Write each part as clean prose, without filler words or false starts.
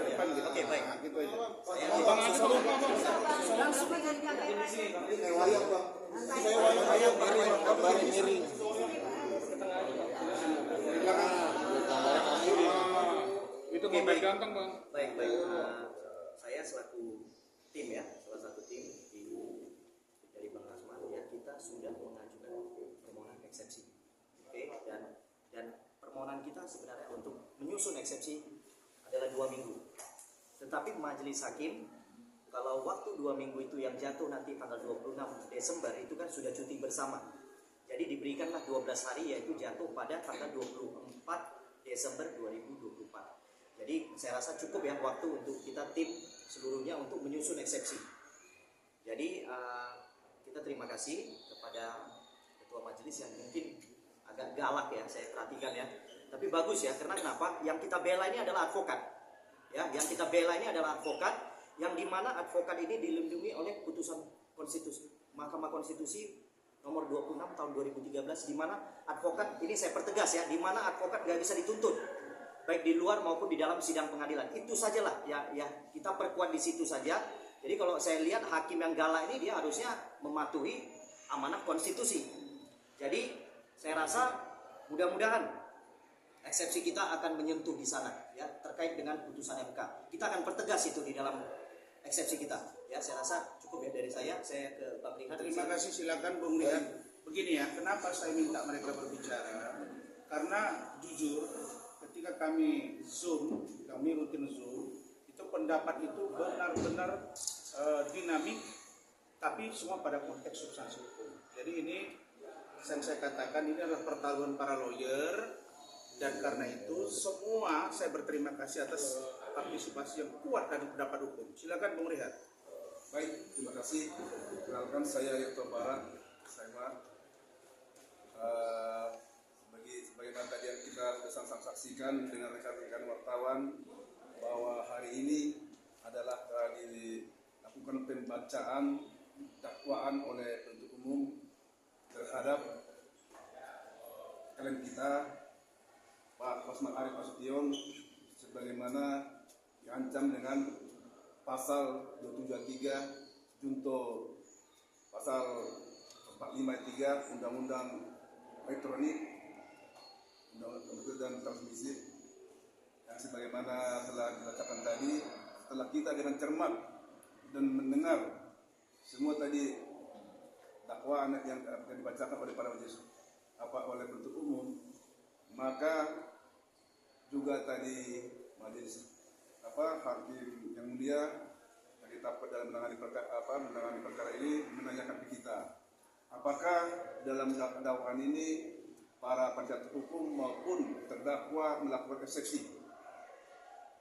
depan gitu. Oke, baik. Gitu aja. Saya Bang Agus dulu. Langsung aja dikatakan. Saya wayang bang. Saya wayang gambarin miring. Itu Oke, mau baik. ganteng bang. Baik. Saya selaku tim ya, salah satu tim dari Bang Rasman ya, kita sudah mengajukan permohonan eksepsi. Oke, dan permohonan kita sebenarnya untuk menyusun eksepsi adalah 2 minggu. Tetapi majelis hakim kalau waktu 2 minggu itu yang jatuh nanti tanggal 26 Desember itu kan sudah cuti bersama. Jadi diberikanlah 12 hari yaitu jatuh pada tanggal 24 Desember 2024. Jadi saya rasa cukup ya waktu untuk kita tim seluruhnya untuk menyusun eksepsi. Jadi kita terima kasih kepada ketua majelis yang mungkin agak galak ya, saya perhatikan ya. Tapi bagus ya, karena kenapa? Yang kita bela ini adalah advokat. Ya, yang kita bela ini adalah advokat, yang dimana advokat ini dilindungi oleh putusan konstitusi Mahkamah Konstitusi nomor 26 tahun 2013, di mana advokat ini saya pertegas ya, di mana advokat nggak bisa dituntut baik di luar maupun di dalam sidang pengadilan. Itu sajalah ya kita perkuat di situ saja. Jadi kalau saya lihat hakim yang galak ini dia harusnya mematuhi amanah konstitusi. Jadi saya rasa mudah-mudahan eksepsi kita akan menyentuh di sana ya terkait dengan putusan MK. Kita akan pertegas itu di dalam eksepsi kita. Ya saya rasa cukup ya dari saya. Saya ke Bang Lihat. Terima kasih, silakan Bung Lihat. Begini ya, kenapa saya minta mereka berbicara? Karena jujur ketika kami rutin Zoom, itu pendapat itu benar-benar dinamik, tapi semua pada konteks substansi hukum. Jadi ini yang saya katakan ini adalah pertaruhan para lawyer, dan karena itu semua saya berterima kasih atas partisipasi yang kuat dari pendapat hukum. Silakan Bung Rehat. Baik, terima kasih. Perkenalkan saya Rektor Barat, saya sebagaimana tadi yang kita sama-sama saksikan dengan rekan-rekan wartawan bahwa hari ini adalah dilakukan pembacaan dakwaan oleh penuntut umum terhadap klien kita Pak Osman Arif Nasution sebagaimana diancam dengan pasal 273 junto pasal 453 Undang-Undang Elektronik dan Transmisi yang sebagaimana telah dilakukan tadi, setelah kita dengan cermat dan mendengar semua tadi dakwaan yang dibacakan oleh para majelis oleh penuntut umum, maka juga tadi majelis hakim yang mulia yang kita dalam menangani perkara ini menanyakan ke kita, apakah dalam dakwaan ini para penasihat hukum maupun terdakwa melakukan eksepsi.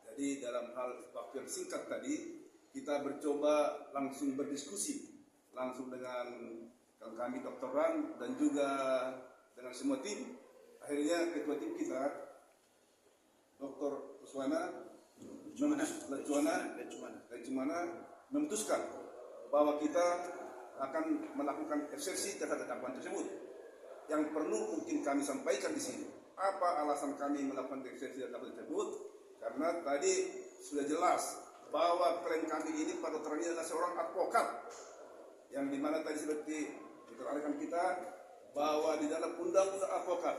Jadi dalam hal waktu yang singkat tadi kita mencoba langsung berdiskusi langsung dengan kami Dr. Ran dan juga dengan semua tim. Akhirnya ketua tim kita Dr. Lecumana memutuskan bahwa kita akan melakukan eksepsi terhadap dakwaan tersebut. Yang perlu mungkin kami sampaikan di sini, apa alasan kami melakukan eksepsi terhadap dakwaan tersebut? Karena tadi sudah jelas bahwa klien kami ini pada terangnya adalah seorang advokat, yang dimana tadi seperti diterangkan kita bahwa di dalam undang-undang advokat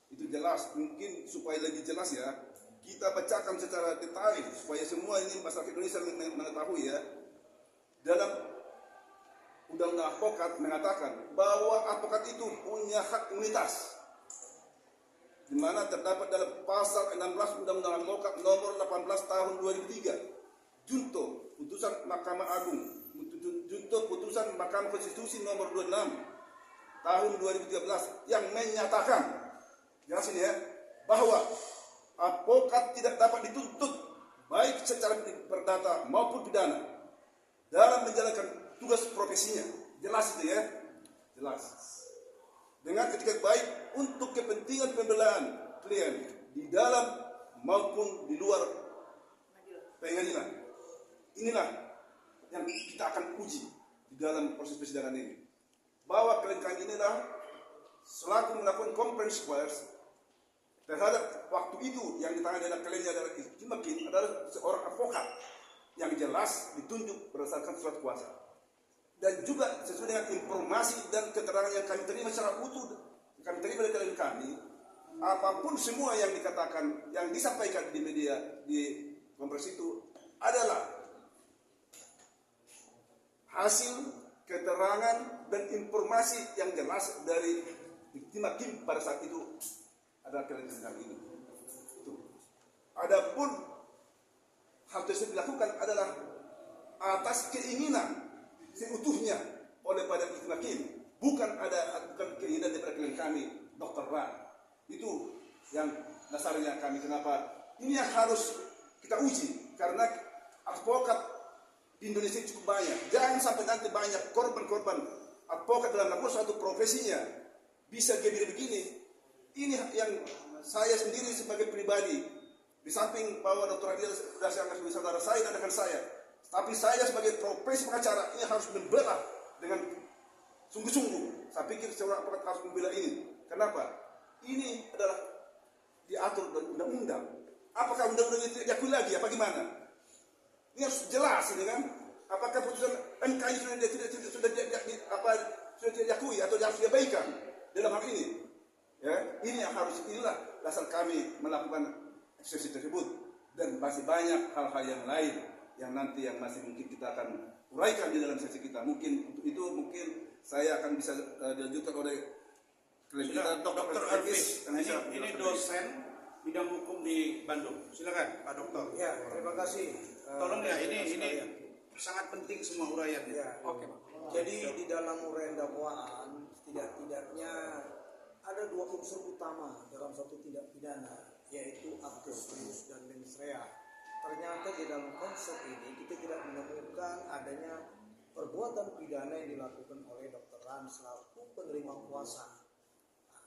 itu jelas, mungkin supaya lebih jelas ya kita bacakan secara detail supaya semua ini masyarakat Indonesia mengetahui ya. Dalam Undang-Undang Advokat mengatakan bahwa advokat itu punya hak imunitas, di mana terdapat dalam pasal 16 Undang-Undang Advokat nomor 18 tahun 2003, junto putusan Mahkamah Agung, junto putusan Mahkamah Konstitusi nomor 26 tahun 2013 yang menyatakan jelas ini ya bahwa advokat tidak dapat dituntut baik secara perdata maupun pidana dalam menjalankan tugas profesinya. Jelas itu ya, jelas. Dengan etikat baik untuk kepentingan pembelaan klien di dalam maupun di luar pengadilan. Inilah yang kita akan uji di dalam proses persidangan ini. Bahwa klien kami inilah selaku melakukan conference pers terhadap waktu itu yang ditangani adalah kliennya adalah Hakim adalah seorang jelas ditunjuk berdasarkan surat kuasa. Dan juga sesuai dengan informasi dan keterangan yang kami terima secara utuh, kami terima dari klien kami, apapun semua yang dikatakan, yang disampaikan di media, di konferensi itu adalah hasil keterangan dan informasi yang jelas dari tim hakim pada saat itu adalah klien kami ini. Itu. Adapun hal tersebut dilakukan adalah atas keinginan seutuhnya oleh pada tim hakim, bukan keinginan daripada klien kami, Dr. Ran. Itu yang dasarnya kami kenapa ini yang harus kita uji, karena advokat di Indonesia cukup banyak. Jangan sampai nanti banyak korban-korban advokat dalam melakukan suatu profesinya bisa jadi begini. Ini yang saya sendiri sebagai pribadi, di samping bahwa Dr. Adil sudah sangat saudara saya dan rekan saya, tapi saya sebagai profesi pengacara ini harus membela dengan sungguh-sungguh. Saya pikir seorang advokat harus membela ini. Kenapa? Ini adalah diatur dalam undang-undang. Apakah undang-undang itu diakui lagi? Apa gimana? Ini harus jelas, ini kan? Apakah putusan MK ini sudah diakui atau harus diabaikan dalam hal ini? Ya, ini yang harus, inilah dasar kami melakukan eksepsi tersebut. Dan masih banyak hal-hal yang lain yang nanti yang masih mungkin kita akan uraikan di dalam sesi kita. Mungkin untuk itu mungkin saya akan bisa dilanjutkan oleh klien kita Dr. Arvis. Ini dosen bidang hukum di Bandung. Silakan Pak Dokter. Ya, terima kasih. Tolong ya, ini sangat penting semua uraiannya. Ya. Oke, Pak. Jadi di dalam uraian dakwaan tidak-tidaknya ada dua unsur utama dalam satu tindak pidana, yaitu actus reus dan mens rea. Ternyata di dalam konsep ini kita tidak menemukan adanya perbuatan pidana yang dilakukan oleh Dr. Ran selaku penerima kuasa.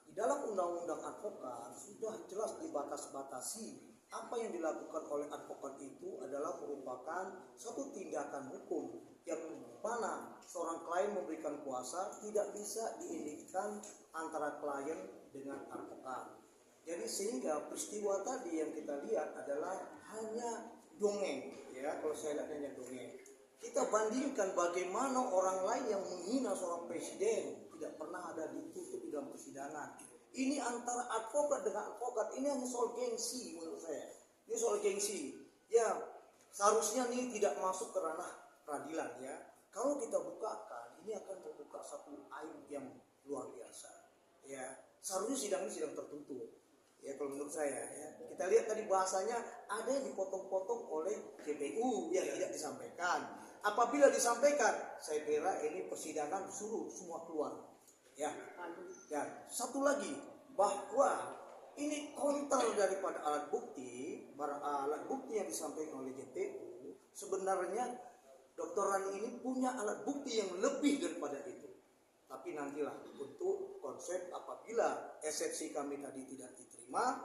Di dalam undang-undang advokat sudah jelas dibatas-batasi apa yang dilakukan oleh advokat itu adalah merupakan suatu tindakan hukum yang mana seorang klien memberikan kuasa tidak bisa diindikkan antara klien dengan advokat. Jadi sehingga peristiwa tadi yang kita lihat adalah hanya dongeng, ya, kalau saya lihat hanya dongeng. Kita bandingkan bagaimana orang lain yang menghina seorang presiden tidak pernah ada ditutup di dalam persidangan. Ini antara advokat dengan advokat, ini hanya soal gengsi menurut saya. Ini soal gengsi. Ya, seharusnya ini tidak masuk ke ranah peradilan, ya. Kalau kita bukakan, ini akan membuka satu aib yang luar biasa. Ya, seharusnya sidang ini sidang tertutup. Ya, kalau menurut saya, ya. Kita lihat tadi bahasanya ada yang dipotong-potong oleh JPU yang tidak disampaikan. Apabila disampaikan, saya kira ini persidangan suruh semua keluar. Ya. Dan satu lagi, bahwa ini kontra daripada alat bukti yang disampaikan oleh JPU. Sebenarnya Dr. Ran ini punya alat bukti yang lebih daripada itu. Tapi nantilah untuk konsep apabila eksepsi kami tadi tidak diterima,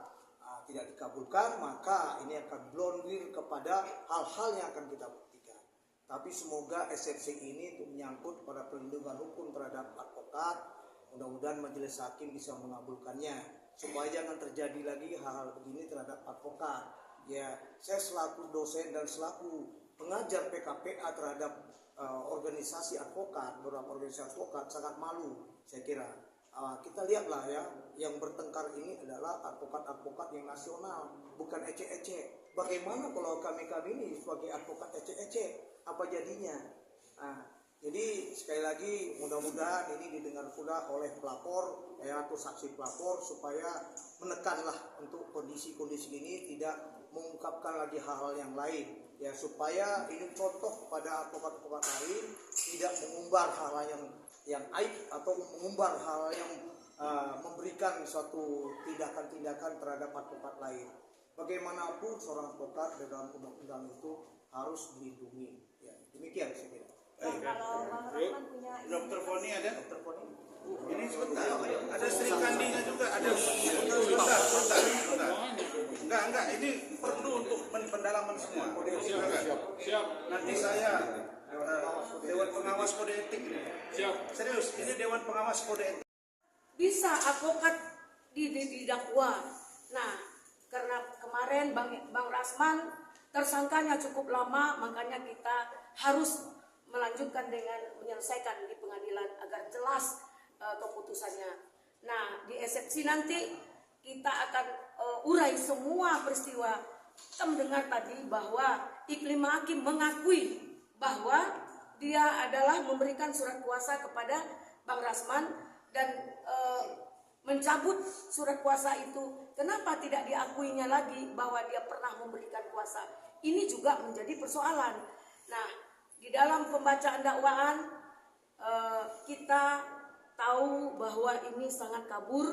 tidak dikabulkan, maka ini akan blondir kepada hal-hal yang akan kita buktikan. Tapi semoga eksepsi ini untuk menyangkut pada perlindungan hukum terhadap advokat, mudah-mudahan majelis hakim bisa mengabulkannya supaya jangan terjadi lagi hal-hal begini terhadap advokat. Ya, saya selaku dosen dan selaku pengajar PKPA terhadap organisasi advokat, beberapa organisasi advokat sangat malu, saya kira. Kita lihatlah ya, yang bertengkar ini adalah advokat-advokat yang nasional, bukan ecek-ecek. Bagaimana kalau kami ini sebagai advokat ecek-ecek, apa jadinya? Jadi sekali lagi mudah-mudahan ini didengar pula oleh pelapor atau saksi pelapor supaya menekanlah untuk kondisi-kondisi ini tidak mengungkapkan lagi hal-hal yang lain. Ya, supaya ini contoh kepada advokat-advokat lain tidak mengumbar hal-hal yang aib atau mengumbar hal yang memberikan suatu tindakan-tindakan terhadap advokat lain. Bagaimanapun seorang advokat dalam undang-undang itu harus dilindungi. Ya, demikian saya kira. Kalau Bang Rahman punya Dokter Foni ada? Dokter Foni. Ini sebentar. Ada Sri Kandinya juga ada. Sebentar. Enggak. Ini perlu untuk pendalaman semua. Siap. Nanti saya Dewan Pengawas Kode Etik ini. Siap. Serius, ini Dewan Pengawas Kode Etik. bisa advokat didakwa. Nah, karena kemarin Bang Rasman tersangkanya cukup lama, makanya kita harus melanjutkan dengan menyelesaikan di pengadilan agar jelas keputusannya. Nah, di eksepsi nanti kita akan urai semua peristiwa. Kita mendengar tadi bahwa Iklim Hakim mengakui bahwa dia adalah memberikan surat kuasa kepada Bang Rasman dan mencabut surat kuasa itu. Kenapa tidak diakuinya lagi bahwa dia pernah memberikan kuasa? Ini juga menjadi persoalan. Nah, di dalam pembacaan dakwaan kita tahu bahwa ini sangat kabur,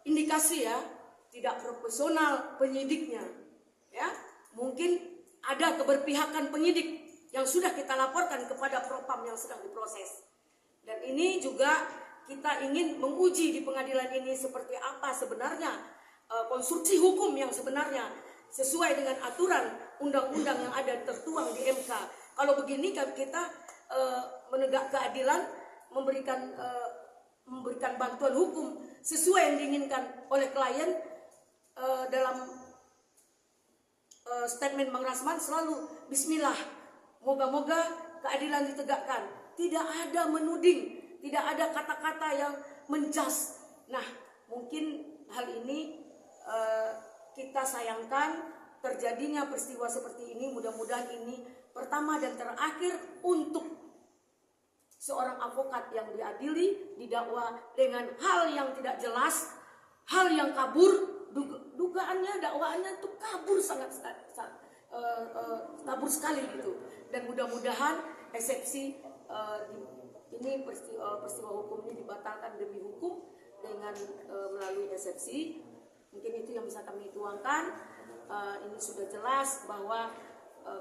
indikasi ya tidak profesional penyidiknya, ya mungkin ada keberpihakan penyidik yang sudah kita laporkan kepada propam yang sedang diproses. Dan ini juga kita ingin menguji di pengadilan ini seperti apa sebenarnya konstruksi hukum yang sebenarnya sesuai dengan aturan undang-undang yang ada tertuang di MK. Kalau begini kita menegak keadilan, memberikan bantuan hukum sesuai yang diinginkan oleh klien. Dalam statement Bang Rasman selalu bismillah, moga-moga keadilan ditegakkan. Tidak ada menuding, tidak ada kata-kata yang menjas. Nah, mungkin hal ini kita sayangkan terjadinya peristiwa seperti ini. Mudah-mudahan ini pertama dan terakhir untuk seorang avokat yang diadili, didakwa dengan hal yang tidak jelas, hal yang kabur. Dugaannya, dakwaannya itu kabur kabur sekali gitu. Dan mudah-mudahan eksepsi ini peristiwa hukum ini dibatalkan demi hukum dengan melalui eksepsi. Mungkin itu yang bisa kami tuangkan. Ini sudah jelas bahwa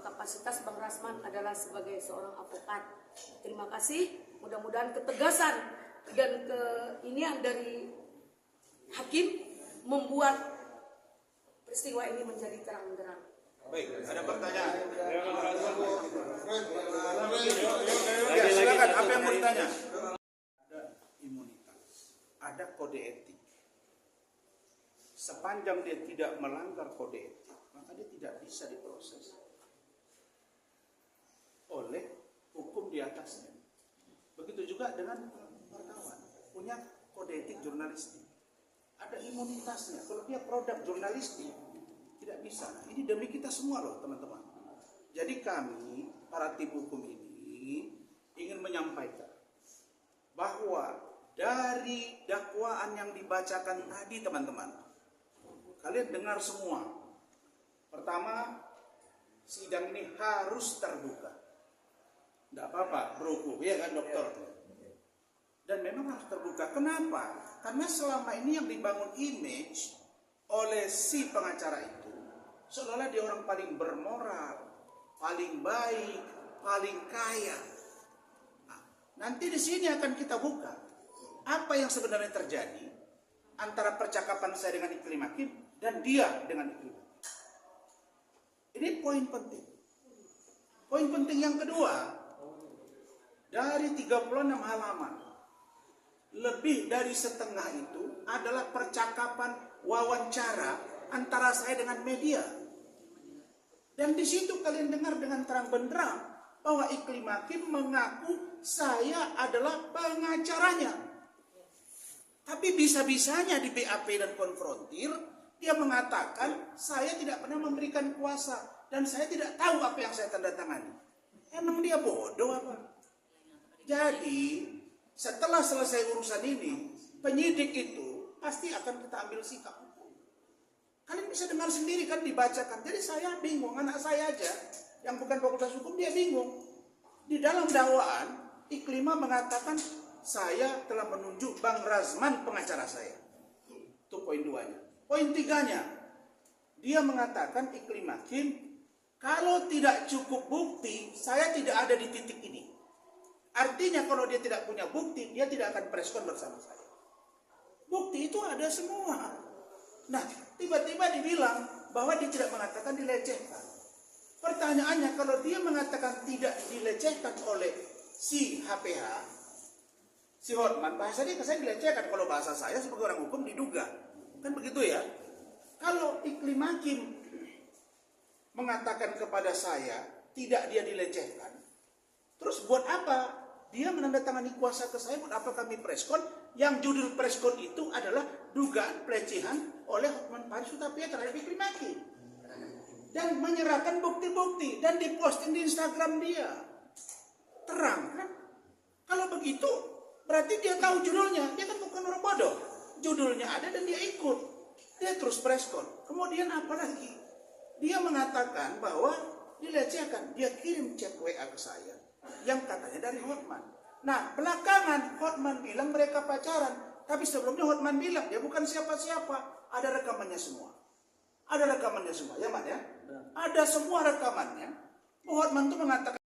kapasitas Bang Rasman adalah sebagai seorang avokat. Terima kasih. Mudah-mudahan ketegasan dan ini dari hakim membuat peristiwa ini menjadi terang-benderang. Baik, ada pertanyaan. Ya, silakan, apa yang mau ditanya? Ada imunitas, ada kode etik. Sepanjang dia tidak melanggar kode etik, maka dia tidak bisa diproses oleh hukum di atasnya. Begitu juga dengan wartawan, punya kode etik jurnalistik. Ada imunitasnya. Kalau dia produk jurnalistik tidak bisa. Ini demi kita semua loh teman-teman. Jadi kami para tim hukum ini ingin menyampaikan bahwa dari dakwaan yang dibacakan tadi teman-teman, kalian dengar semua. Pertama, sidang ini harus terbuka. Tidak apa-apa, bro, ya kan dokter. Dan memang harus terbuka. Kenapa? Karena selama ini yang dibangun image oleh si pengacara itu seolah-olah dia orang paling bermoral, paling baik, paling kaya. Nah, nanti di sini akan kita buka apa yang sebenarnya terjadi antara percakapan saya dengan Iklim Hakim dan dia dengan Iklim Hakim. Ini poin penting. Poin penting yang kedua, dari 36 halaman, lebih dari setengah itu adalah percakapan wawancara antara saya dengan media. Dan di situ kalian dengar dengan terang benderang bahwa Iklim Hakim mengaku saya adalah pengacaranya. Tapi bisa-bisanya di BAP dan konfrontir dia mengatakan saya tidak pernah memberikan kuasa dan saya tidak tahu apa yang saya tanda tangani. Emang dia bodoh apa? Jadi setelah selesai urusan ini, penyidik itu pasti akan kita ambil sikap hukum. Kalian bisa dengar sendiri kan dibacakan. Jadi saya bingung, anak saya aja yang bukan fakultas hukum dia bingung. Di dalam dakwaan, Iklima mengatakan saya telah menunjuk Bang Rasman pengacara saya. Itu poin 2-nya. Poin 3-nya, dia mengatakan Iklim Hakim, kalau tidak cukup bukti, saya tidak ada di titik ini. Artinya kalau dia tidak punya bukti, dia tidak akan preskon bersama saya. Bukti itu ada semua. Nah, tiba-tiba dibilang bahwa dia tidak mengatakan dilecehkan. Pertanyaannya, kalau dia mengatakan tidak dilecehkan oleh si HPH, si Hotman, bahasa dia saya dilecehkan. Kalau bahasa saya sebagai orang hukum diduga. Kan begitu ya? Kalau Iklim Hakim mengatakan kepada saya tidak dia dilecehkan. Terus buat apa dia menandatangani kuasa ke saya? Buat apa kami preskon? Yang judul preskon itu adalah dugaan pelecehan oleh Hotman Paris Hutapea terhadap Fikri Maki. Dan menyerahkan bukti-bukti dan diposting di Instagram dia. Terang kan? Kalau begitu berarti dia tahu judulnya. Dia kan bukan orang bodoh. Judulnya ada dan dia ikut. Dia terus preskon. Kemudian apa lagi? Dia mengatakan bahwa dilecehkan. Dia kirim chat WA ke saya yang katanya dari Hotman. Nah, belakangan Hotman bilang mereka pacaran. Tapi sebelumnya Hotman bilang dia bukan siapa-siapa. Ada rekamannya semua. Ada rekamannya semua, ya Mat ya? Ada semua rekamannya. Hotman itu mengatakan